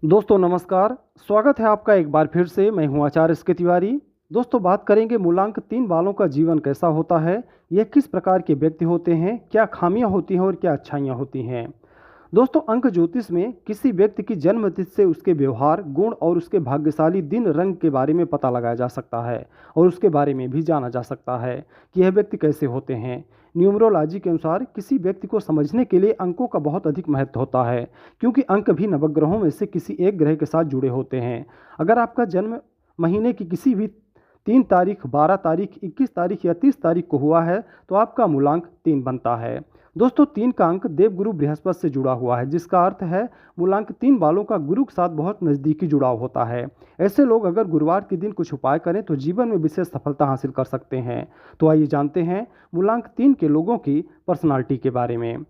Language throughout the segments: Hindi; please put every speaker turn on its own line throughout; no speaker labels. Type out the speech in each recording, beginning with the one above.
दोस्तों नमस्कार। स्वागत है आपका एक बार फिर से। मैं हूं आचार्य एस के तिवारी। दोस्तों बात करेंगे मूलांक 3 वालों का जीवन कैसा होता है, ये किस प्रकार के व्यक्ति होते हैं, क्या खामियां होती हैं और क्या अच्छाइयां होती हैं। दोस्तों अंक ज्योतिष में किसी व्यक्ति की जन्म तिथि से उसके व्यवहार, गुण और उसके भाग्यशाली दिन रंग के बारे में पता लगाया जा सकता है और उसके बारे में भी जाना जा सकता है कि यह व्यक्ति कैसे होते हैं। न्यूमरोलॉजी के अनुसार किसी व्यक्ति को समझने के लिए अंकों का बहुत अधिक महत्व होता है, क्योंकि अंक भी नवग्रहों में से किसी एक ग्रह के साथ जुड़े होते हैं। अगर आपका जन्म महीने की किसी भी 3 तारीख, 12 तारीख, 21 तारीख या 30 तारीख को हुआ है तो आपका मूलांक 3 बनता है। दोस्तों 3 का अंक देवगुरु बृहस्पति से जुड़ा हुआ है, जिसका अर्थ है मूलांक 3 वालों का गुरु के साथ बहुत नज़दीकी जुड़ाव होता है। ऐसे लोग अगर गुरुवार के दिन कुछ उपाय करें तो जीवन में विशेष सफलता हासिल कर सकते हैं। तो आइए जानते हैं मूलांक 3 के लोगों की पर्सनालिटी के बारे में।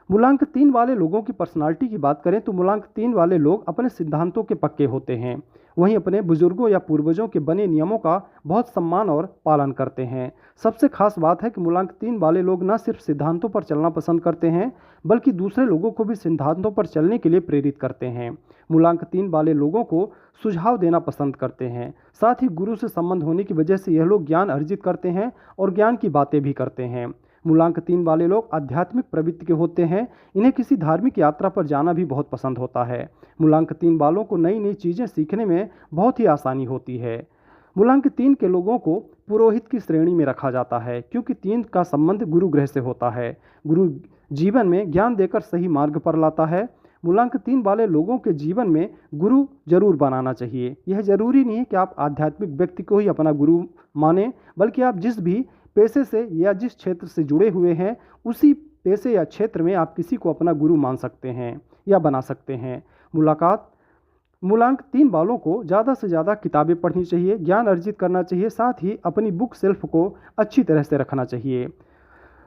मूलांक 3 वाले लोगों की पर्सनालिटी की बात करें तो मूलांक 3 वाले लोग अपने सिद्धांतों के पक्के होते हैं। वहीं अपने बुजुर्गों या पूर्वजों के बने नियमों का बहुत सम्मान और पालन करते हैं। सबसे खास बात है कि मूलांक 3 वाले लोग न सिर्फ सिद्धांतों पर चलना पसंद करते हैं, बल्कि दूसरे लोगों को भी सिद्धांतों पर चलने के लिए प्रेरित करते हैं। मूलांक 3 वाले लोगों को सुझाव देना पसंद करते हैं। साथ ही गुरु से संबंध होने की वजह से यह लोग ज्ञान अर्जित करते हैं और ज्ञान की बातें भी करते हैं। मूलांक 3 वाले लोग आध्यात्मिक प्रवृत्ति के होते हैं। इन्हें किसी धार्मिक यात्रा पर जाना भी बहुत पसंद होता है। मूलांक 3 वालों को नई नई चीज़ें सीखने में बहुत ही आसानी होती है। मूलांक 3 के लोगों को पुरोहित की श्रेणी में रखा जाता है, क्योंकि 3 का संबंध गुरु ग्रह से होता है। गुरु जीवन में ज्ञान देकर सही मार्ग पर लाता है। मूलांक 3 वाले लोगों के जीवन में गुरु जरूर बनाना चाहिए। यह जरूरी नहीं है कि आप आध्यात्मिक व्यक्ति को ही अपना गुरु माने, बल्कि आप जिस भी पेशे से या जिस क्षेत्र से जुड़े हुए हैं उसी पेशे या क्षेत्र में आप किसी को अपना गुरु मान सकते हैं या बना सकते हैं। मूलांक 3 वालों को ज़्यादा से ज़्यादा किताबें पढ़नी चाहिए, ज्ञान अर्जित करना चाहिए, साथ ही अपनी बुक सेल्फ को अच्छी तरह से रखना चाहिए।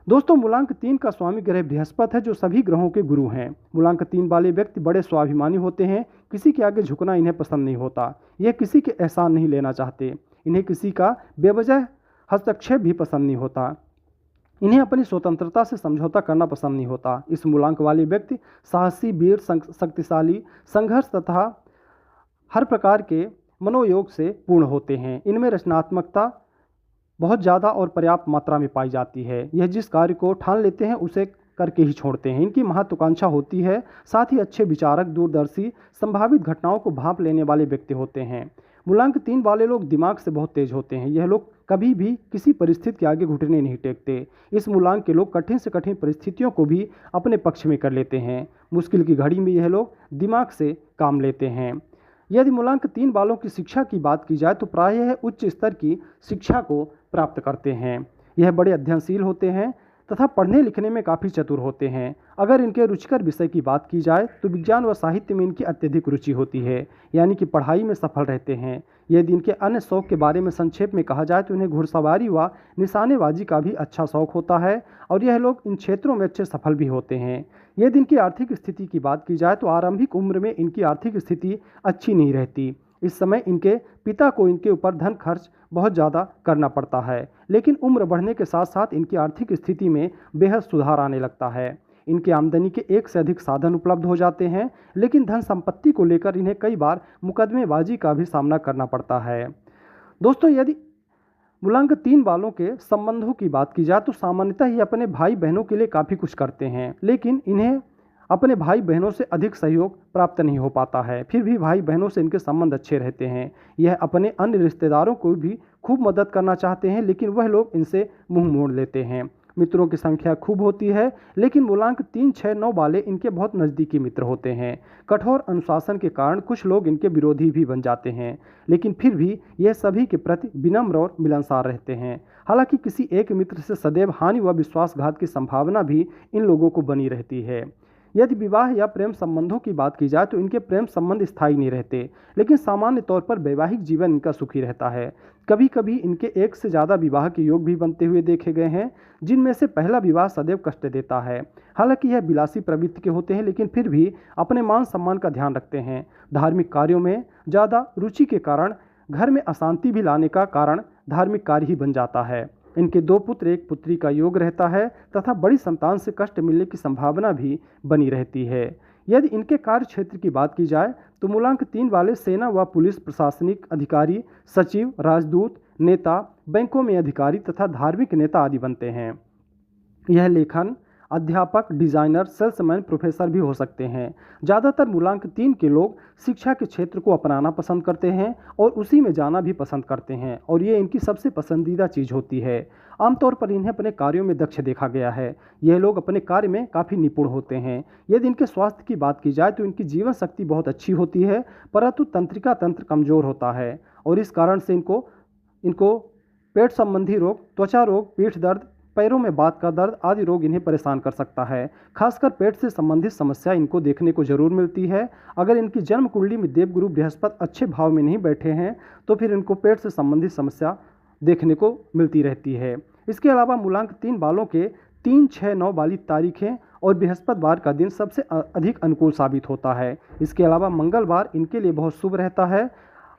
दोस्तों मूलांक 3 का स्वामी ग्रह बृहस्पति है, जो सभी ग्रहों के गुरु हैं। मूलांक 3 वाले व्यक्ति बड़े स्वाभिमानी होते हैं। किसी के आगे झुकना इन्हें पसंद नहीं होता। यह किसी के एहसान नहीं लेना चाहते। इन्हें किसी का बेवजह हस्तक्षेप भी पसंद नहीं होता। इन्हें अपनी स्वतंत्रता से समझौता करना पसंद नहीं होता। इस मूलांक वाले व्यक्ति साहसी, वीर, शक्तिशाली, संघर्ष तथा हर प्रकार के मनोयोग से पूर्ण होते हैं। इनमें रचनात्मकता बहुत ज़्यादा और पर्याप्त मात्रा में पाई जाती है। यह जिस कार्य को ठान लेते हैं उसे करके ही छोड़ते हैं। इनकी महत्वाकांक्षा होती है। साथ ही अच्छे विचारक, दूरदर्शी, संभावित घटनाओं को भांप लेने वाले व्यक्ति होते हैं। मूलांक 3 वाले लोग दिमाग से बहुत तेज होते हैं। यह लोग कभी भी किसी परिस्थिति के आगे घुटने नहीं टेकते। इस मूलांक के लोग कठिन से कठिन परिस्थितियों को भी अपने पक्ष में कर लेते हैं। मुश्किल की घड़ी में यह लोग दिमाग से काम लेते हैं। यदि मूलांक 3 वालों की शिक्षा की बात की जाए तो प्रायः यह उच्च स्तर की शिक्षा को प्राप्त करते हैं। यह बड़े अध्ययनशील होते हैं तथा पढ़ने लिखने में काफ़ी चतुर होते हैं। अगर इनके रुचिकर विषय की बात की जाए तो विज्ञान व साहित्य में इनकी अत्यधिक रुचि होती है, यानी कि पढ़ाई में सफल रहते हैं। यदि इनके अन्य शौक के बारे में संक्षेप में कहा जाए तो इन्हें घुड़सवारी व निशानेबाजी का भी अच्छा शौक होता है और यह लोग इन क्षेत्रों में अच्छे सफल भी होते हैं। यदि इनकी आर्थिक स्थिति की बात की जाए तो आरंभिक उम्र में इनकी आर्थिक स्थिति अच्छी नहीं रहती। इस समय इनके पिता को इनके ऊपर धन खर्च बहुत ज़्यादा करना पड़ता है, लेकिन उम्र बढ़ने के साथ साथ इनकी आर्थिक स्थिति में बेहद सुधार आने लगता है। इनके आमदनी के एक से अधिक साधन उपलब्ध हो जाते हैं, लेकिन धन संपत्ति को लेकर इन्हें कई बार मुकदमेबाजी का भी सामना करना पड़ता है। दोस्तों यदि मूलांक 3 वालों के संबंधों की बात की जाए तो सामान्यतः ही अपने भाई बहनों के लिए काफ़ी कुछ करते हैं, लेकिन इन्हें अपने भाई बहनों से अधिक सहयोग प्राप्त नहीं हो पाता है। फिर भी भाई बहनों से इनके संबंध अच्छे रहते हैं। यह अपने अन्य रिश्तेदारों को भी खूब मदद करना चाहते हैं, लेकिन वह लोग इनसे मुंह मोड़ लेते हैं। मित्रों की संख्या खूब होती है, लेकिन मूलांक 3, 6, 9 वाले इनके बहुत नज़दीकी मित्र होते हैं। कठोर अनुशासन के कारण कुछ लोग इनके विरोधी भी बन जाते हैं, लेकिन फिर भी यह सभी के प्रति विनम्र और मिलनसार रहते हैं। हालांकि किसी एक मित्र से सदैव हानि व विश्वासघात की संभावना भी इन लोगों को बनी रहती है। यदि विवाह या प्रेम संबंधों की बात की जाए तो इनके प्रेम संबंध स्थायी नहीं रहते, लेकिन सामान्य तौर पर वैवाहिक जीवन इनका सुखी रहता है। कभी कभी इनके एक से ज़्यादा विवाह के योग भी बनते हुए देखे गए हैं, जिनमें से पहला विवाह सदैव कष्ट देता है। हालांकि यह विलासी प्रवृत्ति के होते हैं, लेकिन फिर भी अपने मान सम्मान का ध्यान रखते हैं। धार्मिक कार्यों में ज़्यादा रुचि के कारण घर में अशांति भी लाने का कारण धार्मिक कार्य ही बन जाता है। इनके 2 पुत्र 1 पुत्री का योग रहता है तथा बड़ी संतान से कष्ट मिलने की संभावना भी बनी रहती है। यदि इनके कार्य क्षेत्र की बात की जाए तो मूलांक 3 वाले सेना व पुलिस प्रशासनिक अधिकारी, सचिव, राजदूत, नेता, बैंकों में अधिकारी तथा धार्मिक नेता आदि बनते हैं। यह लेखन, अध्यापक, डिजाइनर, सेल्समैन, प्रोफेसर भी हो सकते हैं। ज़्यादातर मूलांक 3 के लोग शिक्षा के क्षेत्र को अपनाना पसंद करते हैं और उसी में जाना भी पसंद करते हैं और ये इनकी सबसे पसंदीदा चीज़ होती है। आमतौर पर इन्हें अपने कार्यों में दक्ष देखा गया है। यह लोग अपने कार्य में काफ़ी निपुण होते हैं। यदि इनके स्वास्थ्य की बात की जाए तो इनकी जीवन शक्ति बहुत अच्छी होती है, परंतु तंत्रिका तंत्र कमज़ोर होता है और इस कारण से इनको पेट संबंधी रोग, त्वचा रोग, पीठ दर्द, पैरों में बात का दर्द आदि रोग इन्हें परेशान कर सकता है। खासकर पेट से संबंधित समस्या इनको देखने को जरूर मिलती है। अगर इनकी जन्म कुंडली में देवगुरु बृहस्पति अच्छे भाव में नहीं बैठे हैं तो फिर इनको पेट से संबंधित समस्या देखने को मिलती रहती है। इसके अलावा मूलांक 3 वालों के 3, 6, 9 वाली तारीखें और बृहस्पतिवार का दिन सबसे अधिक अनुकूल साबित होता है। इसके अलावा मंगलवार इनके लिए बहुत शुभ रहता है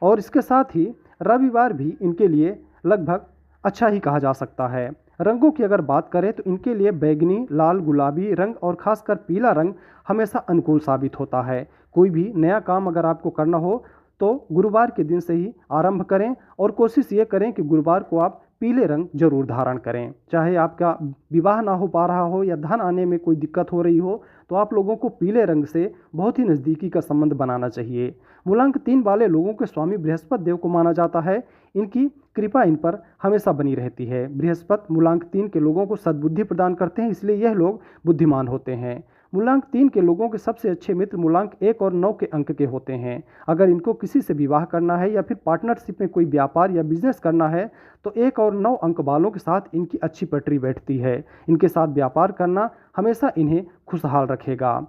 और इसके साथ ही रविवार भी इनके लिए लगभग अच्छा ही कहा जा सकता है। रंगों की अगर बात करें तो इनके लिए बैगनी, लाल, गुलाबी रंग और खासकर पीला रंग हमेशा अनुकूल साबित होता है। कोई भी नया काम अगर आपको करना हो तो गुरुवार के दिन से ही आरंभ करें और कोशिश ये करें कि गुरुवार को आप पीले रंग जरूर धारण करें। चाहे आपका विवाह ना हो पा रहा हो या धन आने में कोई दिक्कत हो रही हो तो आप लोगों को पीले रंग से बहुत ही नज़दीकी का संबंध बनाना चाहिए। मूलांक 3 वाले लोगों के स्वामी बृहस्पति देव को माना जाता है। इनकी कृपा इन पर हमेशा बनी रहती है। बृहस्पति मूलांक 3 के लोगों को सद्बुद्धि प्रदान करते हैं, इसलिए यह लोग बुद्धिमान होते हैं। मूलांक 3 के लोगों के सबसे अच्छे मित्र मूलांक 1 और 9 के अंक के होते हैं। अगर इनको किसी से विवाह करना है या फिर पार्टनरशिप में कोई व्यापार या बिजनेस करना है तो 1 और 9 अंक वालों के साथ इनकी अच्छी पटरी बैठती है। इनके साथ व्यापार करना हमेशा इन्हें खुशहाल रखेगा।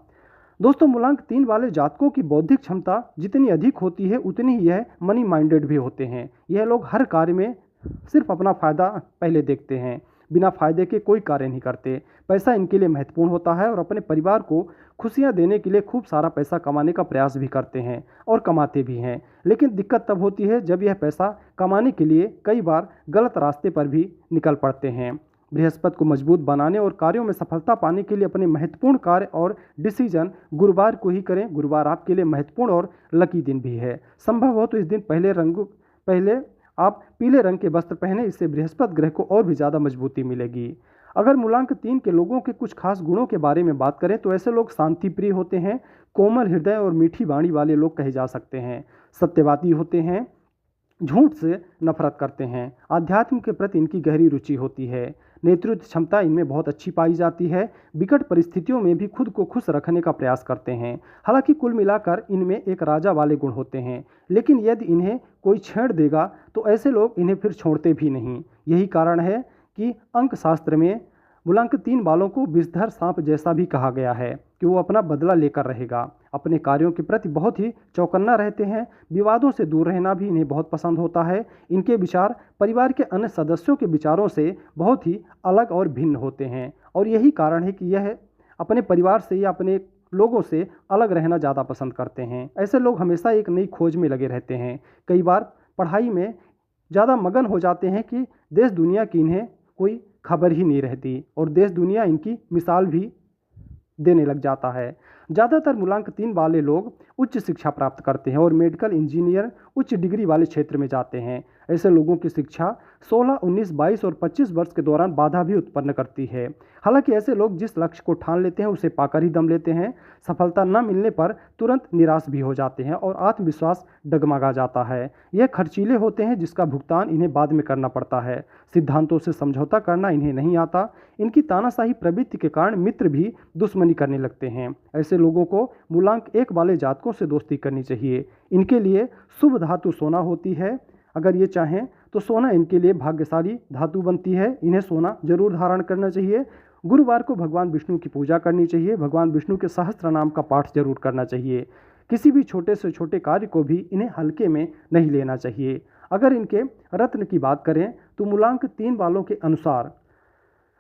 दोस्तों, मूलांक 3 वाले जातकों की बौद्धिक क्षमता जितनी अधिक होती है उतनी ही यह मनी माइंडेड भी होते हैं। यह लोग हर कार्य में सिर्फ अपना फ़ायदा पहले देखते हैं, बिना फ़ायदे के कोई कार्य नहीं करते। पैसा इनके लिए महत्वपूर्ण होता है और अपने परिवार को खुशियां देने के लिए खूब सारा पैसा कमाने का प्रयास भी करते हैं और कमाते भी हैं। लेकिन दिक्कत तब होती है जब यह पैसा कमाने के लिए कई बार गलत रास्ते पर भी निकल पड़ते हैं। बृहस्पति को मजबूत बनाने और कार्यों में सफलता पाने के लिए अपने महत्वपूर्ण कार्य और डिसीजन गुरुवार को ही करें। गुरुवार आपके लिए महत्वपूर्ण और लकी दिन भी है। संभव हो तो इस दिन पहले आप पीले रंग के वस्त्र पहने, इससे बृहस्पति ग्रह को और भी ज़्यादा मजबूती मिलेगी। अगर मूलांक 3 के लोगों के कुछ खास गुणों के बारे में बात करें तो ऐसे लोग शांति प्रिय होते हैं, कोमल हृदय और मीठी वाणी वाले लोग कहे जा सकते हैं, सत्यवादी होते हैं, झूठ से नफरत करते हैं, आध्यात्म के प्रति इनकी गहरी रुचि होती है, नेतृत्व क्षमता इनमें बहुत अच्छी पाई जाती है, विकट परिस्थितियों में भी खुद को खुश रखने का प्रयास करते हैं। हालांकि कुल मिलाकर इनमें एक राजा वाले गुण होते हैं, लेकिन यदि इन्हें कोई छेड़ देगा तो ऐसे लोग इन्हें फिर छोड़ते भी नहीं। यही कारण है कि अंक शास्त्र में मूलांक 3 वालों को विषधर सांप जैसा भी कहा गया है कि वो अपना बदला लेकर रहेगा। अपने कार्यों के प्रति बहुत ही चौकन्ना रहते हैं, विवादों से दूर रहना भी इन्हें बहुत पसंद होता है। इनके विचार परिवार के अन्य सदस्यों के विचारों से बहुत ही अलग और भिन्न होते हैं और यही कारण है कि यह अपने परिवार से या अपने लोगों से अलग रहना ज़्यादा पसंद करते हैं। ऐसे लोग हमेशा एक नई खोज में लगे रहते हैं। कई बार पढ़ाई में ज़्यादा मगन हो जाते हैं कि देश दुनिया की इन्हें कोई खबर ही नहीं रहती और देश दुनिया इनकी मिसाल भी देने लग जाता है। ज़्यादातर मूलांक 3 वाले लोग उच्च शिक्षा प्राप्त करते हैं और मेडिकल, इंजीनियर, उच्च डिग्री वाले क्षेत्र में जाते हैं। ऐसे लोगों की शिक्षा 16, 19, 22 और 25 वर्ष के दौरान बाधा भी उत्पन्न करती है। हालांकि ऐसे लोग जिस लक्ष्य को ठान लेते हैं उसे पाकर ही दम लेते हैं। सफलता न मिलने पर तुरंत निराश भी हो जाते हैं और आत्मविश्वास डगमगा जाता है। यह खर्चीले होते हैं जिसका भुगतान इन्हें बाद में करना पड़ता है। सिद्धांतों से समझौता करना इन्हें नहीं आता। इनकी तानाशाही प्रवृत्ति के कारण मित्र भी दुश्मनी करने लगते हैं। ऐसे लोगों को मूलांक 1 वाले जातकों से दोस्ती करनी चाहिए। इनके लिए शुभ धातु सोना होती है। अगर ये चाहें तो सोना इनके लिए भाग्यशाली धातु बनती है। इन्हें सोना जरूर धारण करना चाहिए। गुरुवार को भगवान विष्णु की पूजा करनी चाहिए। भगवान विष्णु के सहस्त्र नाम का पाठ जरूर करना चाहिए। किसी भी छोटे से छोटे कार्य को भी इन्हें हल्के में नहीं लेना चाहिए। अगर इनके रत्न की बात करें तो मूलांक 3 वालों के अनुसार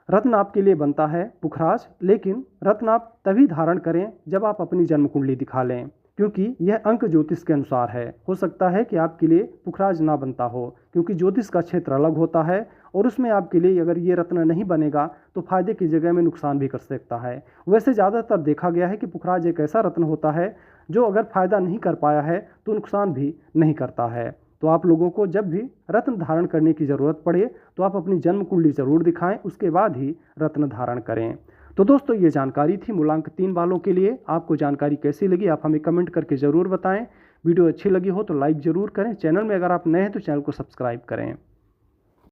रत्न आपके लिए बनता है पुखराज, लेकिन रत्न आप तभी धारण करें जब आप अपनी जन्म कुंडली दिखा लें, क्योंकि यह अंक ज्योतिष के अनुसार है। हो सकता है कि आपके लिए पुखराज ना बनता हो, क्योंकि ज्योतिष का क्षेत्र अलग होता है और उसमें आपके लिए अगर ये रत्न नहीं बनेगा तो फायदे की जगह में नुकसान भी कर सकता है। वैसे ज़्यादातर देखा गया है कि पुखराज एक ऐसा रत्न होता है जो अगर फायदा नहीं कर पाया है तो नुकसान भी नहीं करता है। तो आप लोगों को जब भी रत्न धारण करने की ज़रूरत पड़े तो आप अपनी जन्म कुंडली ज़रूर दिखाएं, उसके बाद ही रत्न धारण करें। तो दोस्तों ये जानकारी थी मूलांक 3 वालों के लिए। आपको जानकारी कैसी लगी आप हमें कमेंट करके ज़रूर बताएं। वीडियो अच्छी लगी हो तो लाइक ज़रूर करें। चैनल में अगर आप नए हैं तो चैनल को सब्सक्राइब करें।